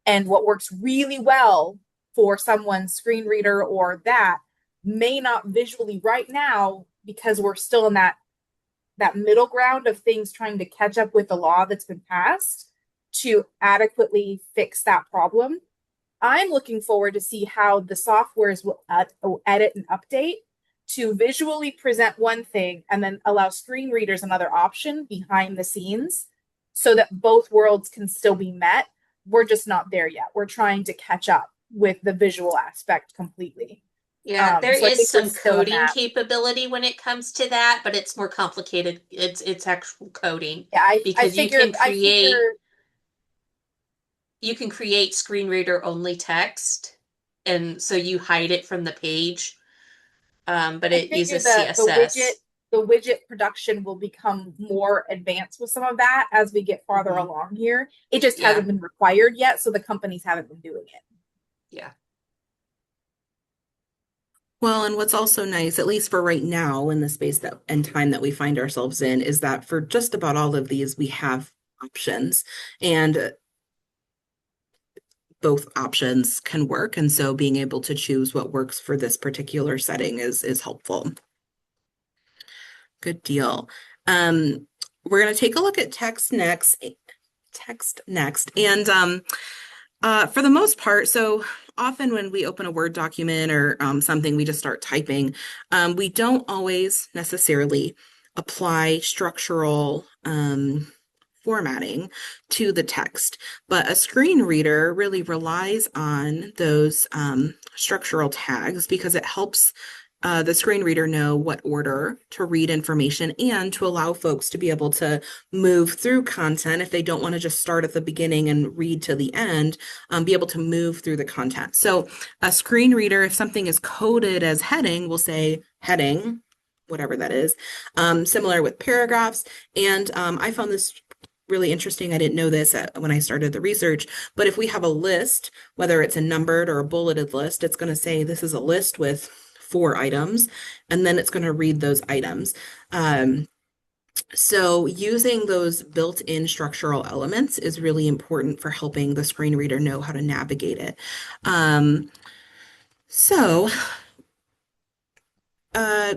And what works really well for someone's screen reader or that may not visually right now because we're still in that middle ground of things trying to catch up with the law that's been passed to adequately fix that problem. I'm looking forward to see how the softwares will edit and update to visually present one thing and then allow screen readers another option behind the scenes so that both worlds can still be met. We're just not there yet. We're trying to catch up with the visual aspect completely. Yeah, there So I is think we're some still in coding that. capability when it comes to that, but it's more complicated. It's actual coding Yeah, I because figure I figure you can create screen reader only text, and so you hide it from the page. But I it figure uses the CSS. the widget production will become more advanced with some of that as we get farther Mhm. along here. It just Yeah, hasn't been required yet, so the companies haven't been doing it. yeah. Well, and what's also nice, at least for right now in the space that and time that we find ourselves in, is that for just about all of these, we have options, and both options can work. And so being able to choose what works for this particular setting is helpful. Good deal. We're going to take a look at text next. Text next. And for the most part, so often when we open a Word document or something, we just start typing. We don't always necessarily apply structural formatting to the text, but a screen reader really relies on those structural tags because it helps the screen reader know what order to read information and to allow folks to be able to move through content if they don't want to just start at the beginning and read to the end, be able to move through the content. So a screen reader, if something is coded as heading, will say heading, whatever that is, similar with paragraphs. And I found this really interesting. I didn't know this when I started the research, but if we have a list, whether it's a numbered or a bulleted list, it's going to say this is a list with 4 items, and then it's going to read those items. So using those built-in structural elements is really important for helping the screen reader know how to navigate it. Um, so uh,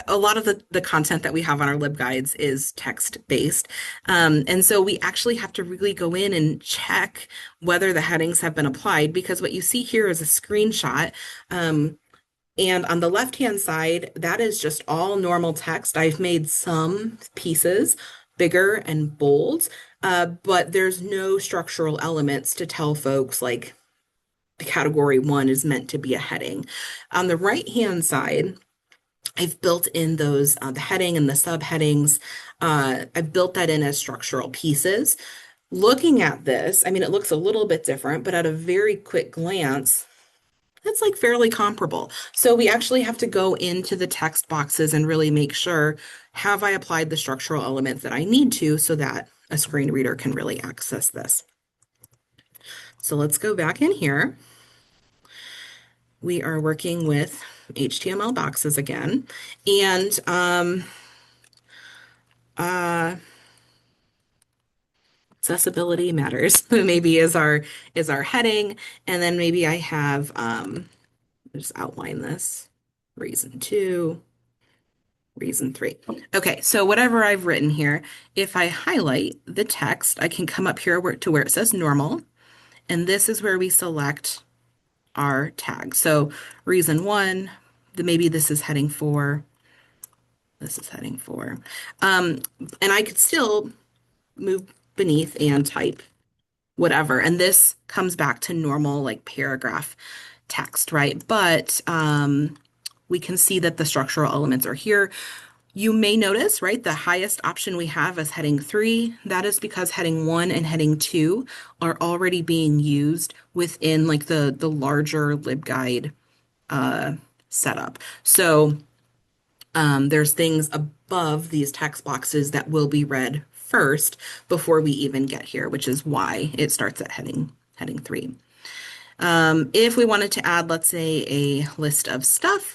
a lot of the content that we have on our LibGuides is text-based. And so we actually have to really go in and check whether the headings have been applied, because what you see here is a screenshot. And on the left-hand side, that is just all normal text. I've made some pieces bigger and bold, but there's no structural elements to tell folks like category 1 is meant to be a heading. On the right-hand side, I've built in those, the heading and the subheadings. I've built that in as structural pieces. Looking at this, I mean, it looks a little bit different, but at a very quick glance, it's like fairly comparable. So we actually have to go into the text boxes and really make sure, have I applied the structural elements that I need to so that a screen reader can really access this? So let's go back in here. We are working with HTML boxes again. And uh, accessibility matters maybe is our heading. And then maybe I have just outline this. Reason 2. Reason 3. Okay, so whatever I've written here, if I highlight the text, I can come up here to where it says normal, and this is where we select our tag. So reason 1, maybe this is heading 4, this is heading 4. And I could still move beneath and type whatever, and this comes back to normal like paragraph text, right? But we can see that the structural elements are here. You may notice, right, the highest option we have is heading 3. That is because heading 1 and heading 2 are already being used within like the larger LibGuide setup. So there's things above these text boxes that will be read first before we even get here, which is why it starts at heading 3. If we wanted to add, let's say, a list of stuff,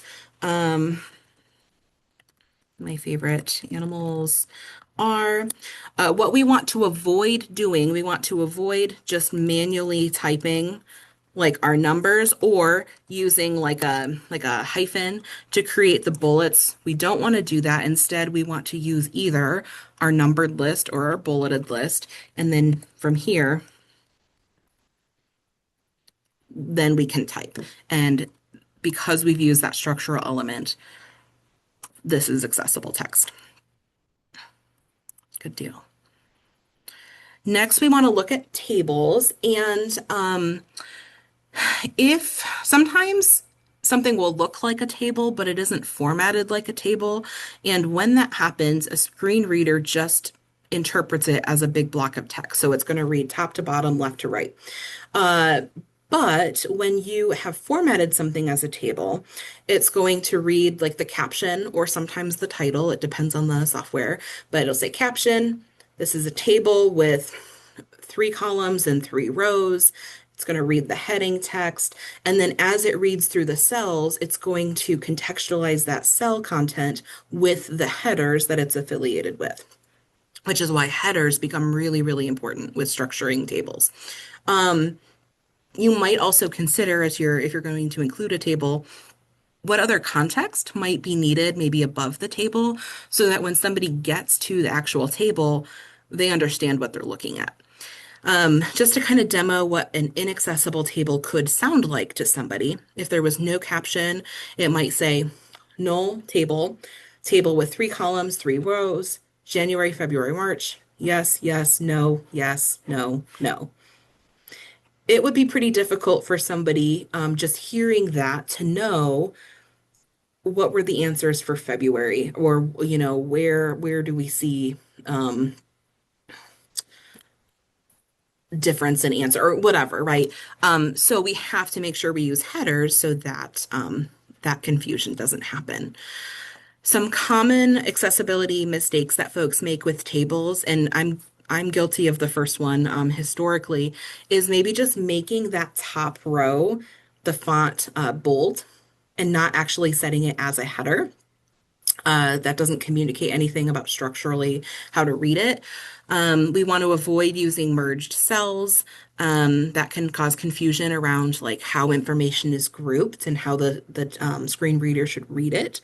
my favorite animals are. What we want to avoid doing, we want to avoid just manually typing like our numbers, or using like a hyphen to create the bullets. We don't want to do that. Instead, we want to use either our numbered list or our bulleted list. And then from here, then we can type. And because we've used that structural element, this is accessible text. Good deal. Next, we want to look at tables. And if sometimes something will look like a table, but it isn't formatted like a table. And when that happens, a screen reader just interprets it as a big block of text. So it's going to read top to bottom, left to right. Uh, but when you have formatted something as a table, it's going to read like the caption or sometimes the title. It depends on the software, but it'll say caption. This is a table with 3 columns and 3 rows. It's going to read the heading text. And then as it reads through the cells, it's going to contextualize that cell content with the headers that it's affiliated with, which is why headers become really, really important with structuring tables. You might also consider as if you're going to include a table, what other context might be needed, maybe above the table, so that when somebody gets to the actual table, they understand what they're looking at. Just to kind of demo what an inaccessible table could sound like to somebody. If there was no caption, it might say null table, table with 3 columns, 3 rows, January, February, March, yes, yes, no, yes, no, no. It would be pretty difficult for somebody just hearing that to know what were the answers for February, or where do we see difference in answer or whatever, right? So we have to make sure we use headers so that that confusion doesn't happen. Some common accessibility mistakes that folks make with tables, and I'm guilty of the first one historically, is maybe just making that top row the font bold and not actually setting it as a header. That doesn't communicate anything about structurally how to read it. We want to avoid using merged cells. That can cause confusion around like how information is grouped and how the screen reader should read it.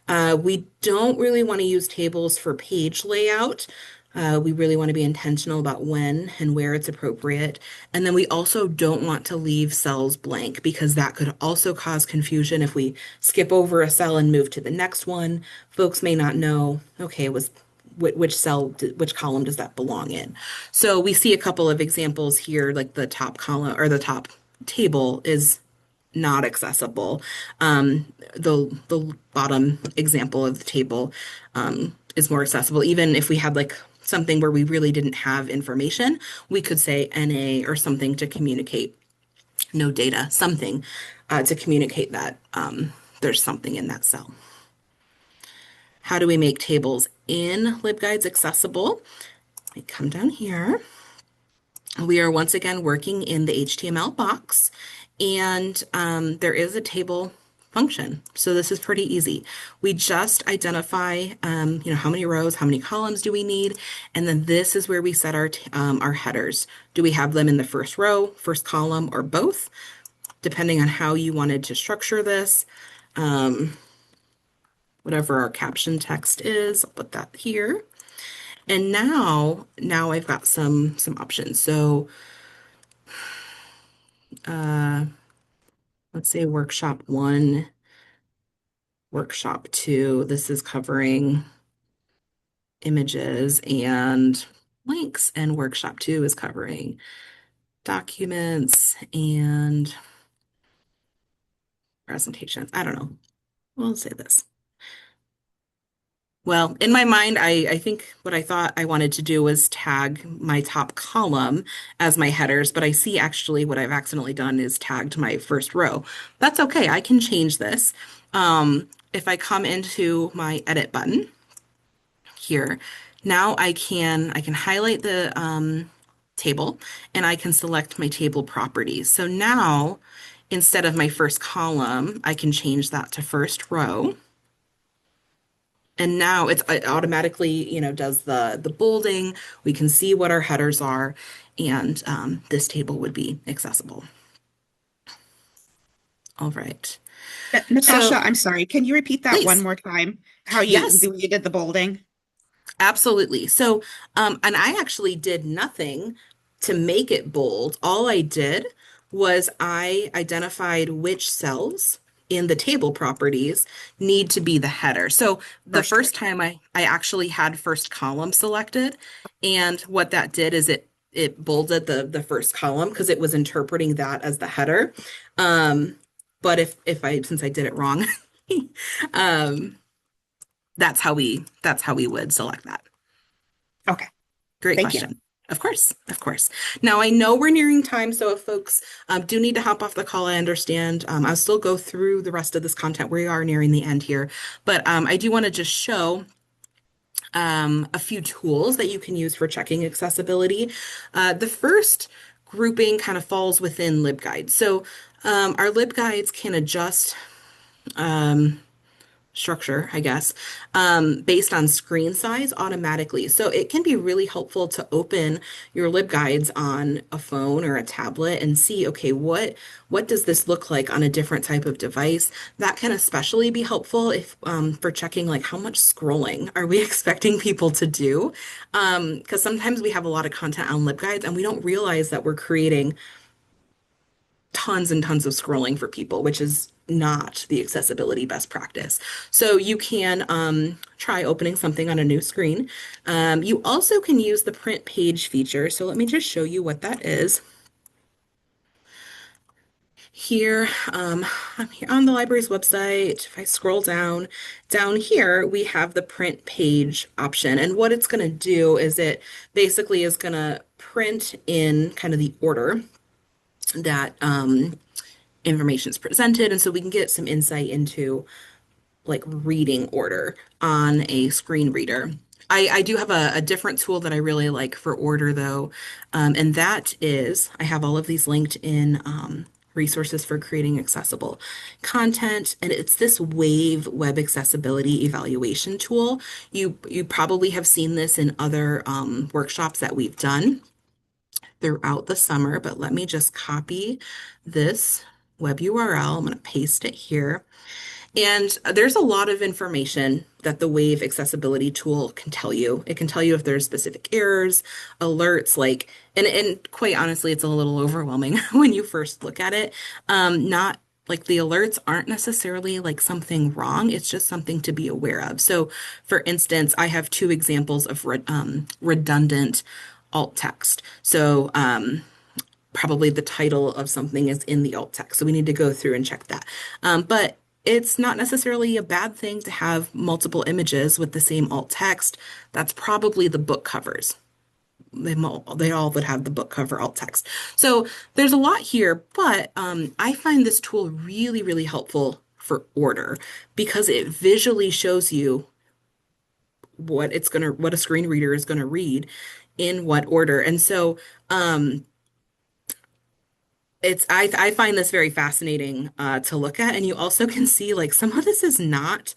We don't really want to use tables for page layout. We really want to be intentional about when and where it's appropriate. And then we also don't want to leave cells blank because that could also cause confusion if we skip over a cell and move to the next one. Folks may not know, okay, which cell, which column does that belong in? So we see a couple of examples here, like the top column or the top table is not accessible. The bottom example of the table is more accessible. Even if we had like something where we really didn't have information, we could say NA or something to communicate no data, something to communicate that there's something in that cell. How do we make tables in LibGuides accessible? I come down here. We are once again working in the HTML box, and there is a table function. So this is pretty easy. We just identify, how many rows, how many columns do we need, and then this is where we set our headers. Do we have them in the first row, first column, or both? Depending on how you wanted to structure this. Whatever our caption text is, I'll put that here. And now I've got some options. So let's say workshop 1, workshop 2. This is covering images and links, and workshop 2 is covering documents and presentations. I don't know. We'll say this. Well, in my mind, I think what I thought I wanted to do was tag my top column as my headers, but I see actually what I've accidentally done is tagged my first row. That's okay. I can change this. If I come into my edit button here, now I can highlight the table and I can select my table properties. So now instead of my first column, I can change that to first row. And now it automatically, does the bolding. We can see what our headers are, and this table would be accessible. All right. Natasha, So I'm sorry. Can you repeat that one please, more time? How yes. you did the bolding? Absolutely. So, and I actually did nothing to make it bold. All I did was I identified which cells in the table properties need to be the header. So the First first header. time I actually had first column selected, and what that did is it bolded the first column because it was interpreting that as the header. Um, but if I since I did it wrong, um, that's how we would select that. Okay. Great Thank you. question. Of course, of course. Now I know we're nearing time, so if folks do need to hop off the call, I understand. I'll still go through the rest of this content. We are nearing the end here, but I do want to just show a few tools that you can use for checking accessibility. The first grouping kind of falls within LibGuides. So our LibGuides can adjust structure, I guess, based on screen size automatically. So it can be really helpful to open your LibGuides on a phone or a tablet and see, okay, what does this look like on a different type of device? That can especially be helpful if for checking like how much scrolling are we expecting people to do? Because sometimes we have a lot of content on LibGuides and we don't realize that we're creating tons and tons of scrolling for people, which is not the accessibility best practice. So you can try opening something on a new screen. You also can use the print page feature. So let me just show you what that is. Here, I'm here on the library's website. If I scroll down here, we have the print page option. And what it's going to do is it basically is going to print in kind of the order that information is presented. And so we can get some insight into like reading order on a screen reader. I do have a different tool that I really like for order though. And that is, I have all of these linked in resources for creating accessible content. And it's this Wave web accessibility evaluation tool. You probably have seen this in other workshops that we've done throughout the summer, but let me just copy this web URL. I'm going to paste it here. And there's a lot of information that the Wave accessibility tool can tell you. It can tell you if there's specific errors, alerts, like, and quite honestly, it's a little overwhelming when you first look at it. Not like the alerts aren't necessarily like something wrong. It's just something to be aware of. So, for instance, I have two examples of redundant alt text. So, probably the title of something is in the alt text. So we need to go through and check that. But it's not necessarily a bad thing to have multiple images with the same alt text. That's probably the book covers. They all would have the book cover alt text. So there's a lot here, but I find this tool really, really helpful for order because it visually shows you what a screen reader is gonna read in what order. And so I find this very fascinating to look at, and you also can see like some of this is not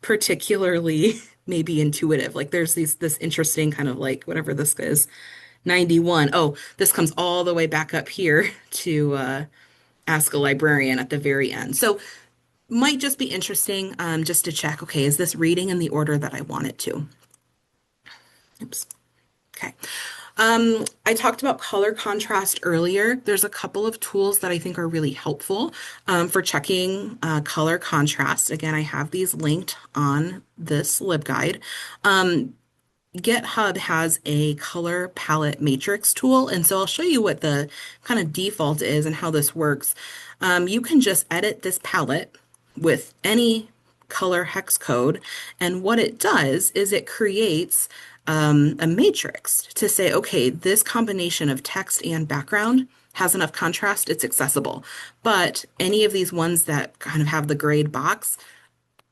particularly maybe intuitive. Like there's this interesting kind of like whatever this is, 91. Oh, this comes all the way back up here to ask a librarian at the very end. So might just be interesting just to check, okay, is this reading in the order that I want it to? Oops. Okay. I talked about color contrast earlier. There's a couple of tools that I think are really helpful for checking color contrast. Again, I have these linked on this LibGuide. GitHub has a color palette matrix tool, and so I'll show you what the kind of default is and how this works. You can just edit this palette with any color hex code, and what it does is it creates a matrix to say, okay, this combination of text and background has enough contrast, it's accessible. But any of these ones that kind of have the grayed box,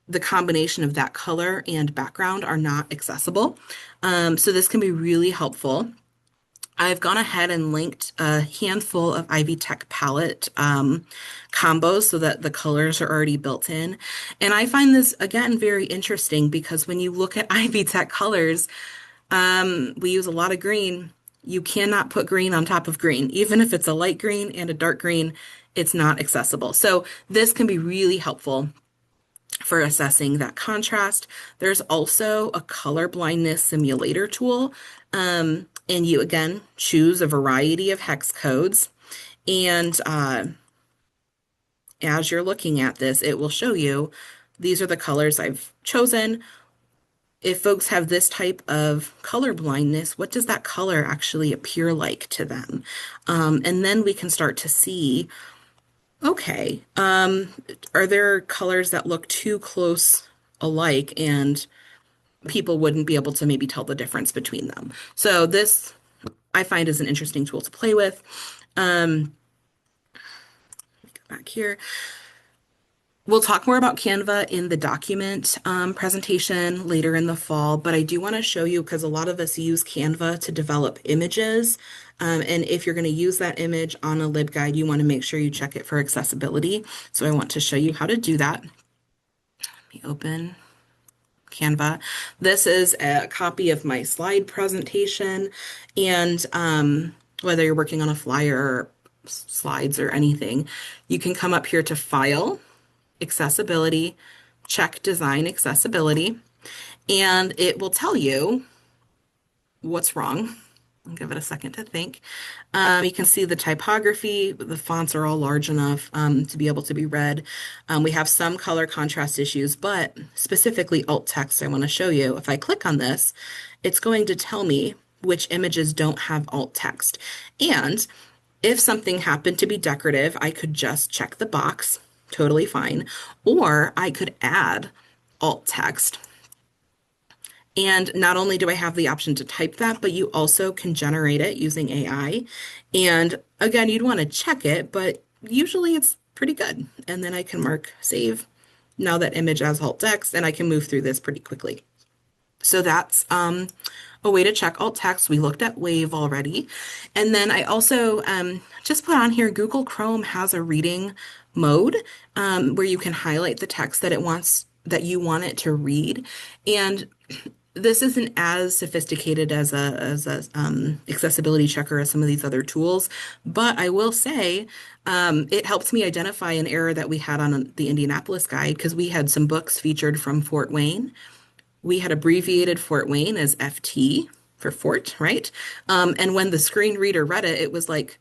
the combination of that color and background are not accessible. So this can be really helpful. I've gone ahead and linked a handful of Ivy Tech palette combos so that the colors are already built in. And I find this, again, very interesting because when you look at Ivy Tech colors, we use a lot of green. You cannot put green on top of green. Even if it's a light green and a dark green, it's not accessible. So this can be really helpful for assessing that contrast. There's also a color blindness simulator tool. And you again choose a variety of hex codes. And as you're looking at this, it will show you these are the colors I've chosen. If folks have this type of color blindness, what does that color actually appear like to them? And then we can start to see, okay, are there colors that look too close alike and people wouldn't be able to maybe tell the difference between them? So this I find is an interesting tool to play with. Go back here. We'll talk more about Canva in the document presentation later in the fall, but I do want to show you because a lot of us use Canva to develop images. And if you're going to use that image on a LibGuide, you want to make sure you check it for accessibility. So I want to show you how to do that. Let me open Canva. This is a copy of my slide presentation. And whether you're working on a flyer or slides or anything, you can come up here to File, Accessibility, check Design Accessibility, and it will tell you what's wrong. I'll give it a second to think. You can see the typography, the fonts are all large enough to be able to be read. We have some color contrast issues, but specifically alt text I want to show you. If I click on this, it's going to tell me which images don't have alt text. And if something happened to be decorative, I could just check the box, totally fine, or I could add alt text. And not only do I have the option to type that, but you also can generate it using AI. And again, you'd want to check it, but usually it's pretty good. And then I can mark save. Now that image as alt text, and I can move through this pretty quickly. So that's a way to check alt text. We looked at Wave already. And then I also just put on here, Google Chrome has a reading mode where you can highlight the text that you want it to read. And this isn't as sophisticated as a accessibility checker as some of these other tools, but I will say it helped me identify an error that we had on the Indianapolis guide because we had some books featured from Fort Wayne. We had abbreviated Fort Wayne as FT for Fort, right? And when the screen reader read it, it was like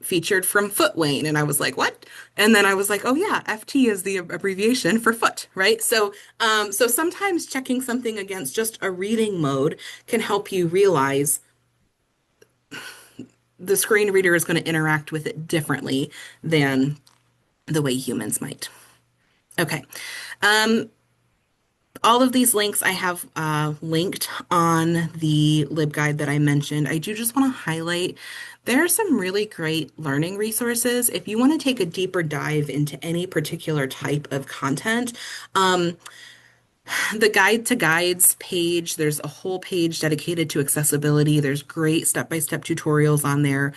featured from Foot Wayne. And I was like, what? And then I was like, oh yeah, FT is the abbreviation for foot, right? So sometimes checking something against just a reading mode can help you realize the screen reader is going to interact with it differently than the way humans might. Okay. All of these links I have linked on the LibGuide that I mentioned. I do just want to highlight there are some really great learning resources. If you want to take a deeper dive into any particular type of content, the Guide to Guides page, there's a whole page dedicated to accessibility. There's great step-by-step tutorials on there.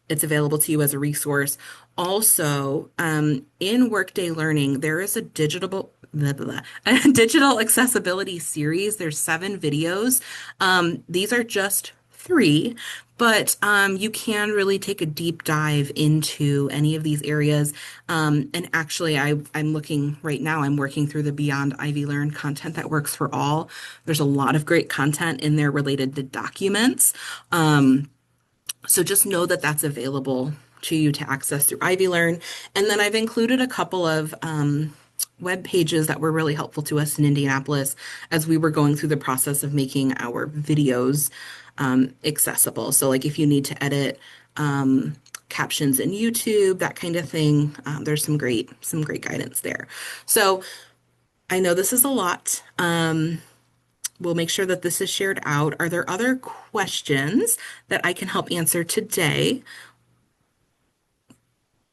It's available to you as a resource. Also, in Workday Learning, there is a digital a digital accessibility series. There's 7 videos. These are just 3, but you can really take a deep dive into any of these areas. And actually, I'm looking right now, I'm working through the Beyond Ivy Learn content that works for all. There's a lot of great content in there related to documents. So just know that that's available to you to access through Ivy Learn. And then I've included a couple of web pages that were really helpful to us in Indianapolis as we were going through the process of making our videos accessible. So like if you need to edit captions in YouTube, that kind of thing, there's some great guidance there. So I know this is a lot. We'll make sure that this is shared out. Are there other questions that I can help answer today?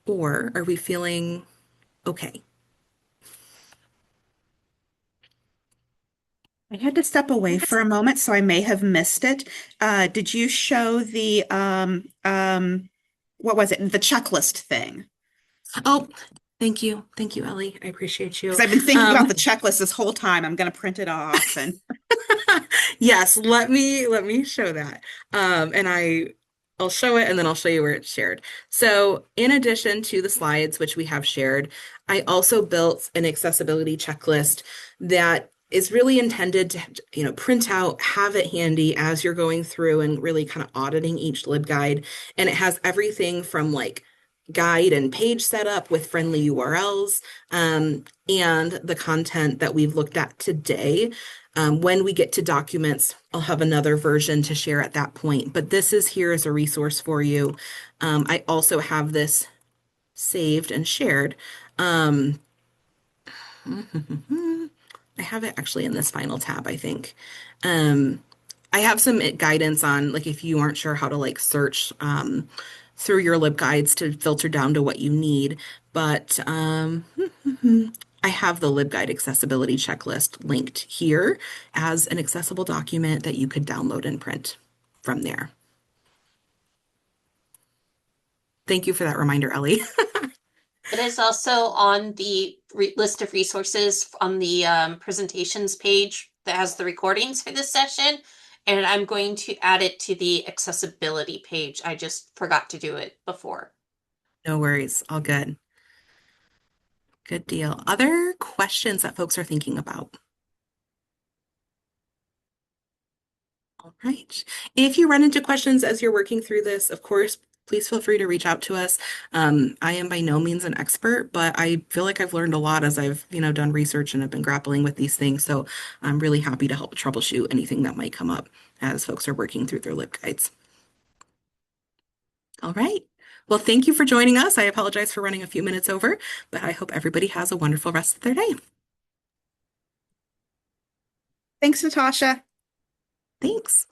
Or are we feeling okay? I had to step away for a moment, so I may have missed it. Did you show the what was it? The checklist thing? Oh, thank you. Thank you, Ellie. I appreciate you. Because I've been thinking about the checklist this whole time. I'm going to print it off and Yes, let me show that. And I'll show it and then I'll show you where it's shared. So in addition to the slides, which we have shared, I also built an accessibility checklist that is really intended to, print out, have it handy as you're going through and really kind of auditing each LibGuide. And it has everything from like guide and page setup with friendly URLs, and the content that we've looked at today. When we get to documents, I'll have another version to share at that point, but this is here as a resource for you. I also have this saved and shared. Um, I have it actually in this final tab, I think. Um, I have some guidance on like if you aren't sure how to like search through your LibGuides to filter down to what you need, but I have the LibGuide accessibility checklist linked here as an accessible document that you could download and print from there. Thank you for that reminder, Ellie. It is also on the list of resources on the presentations page that has the recordings for this session. And I'm going to add it to the accessibility page. I just forgot to do it before. No worries, all good. Good deal. Other questions that folks are thinking about? All right. If you run into questions as you're working through this, of course, please feel free to reach out to us. I am by no means an expert, but I feel like I've learned a lot as I've, done research and have been grappling with these things. So I'm really happy to help troubleshoot anything that might come up as folks are working through their LibGuides. All right. Well, thank you for joining us. I apologize for running a few minutes over, but I hope everybody has a wonderful rest of their day. Thanks, Natasha. Thanks.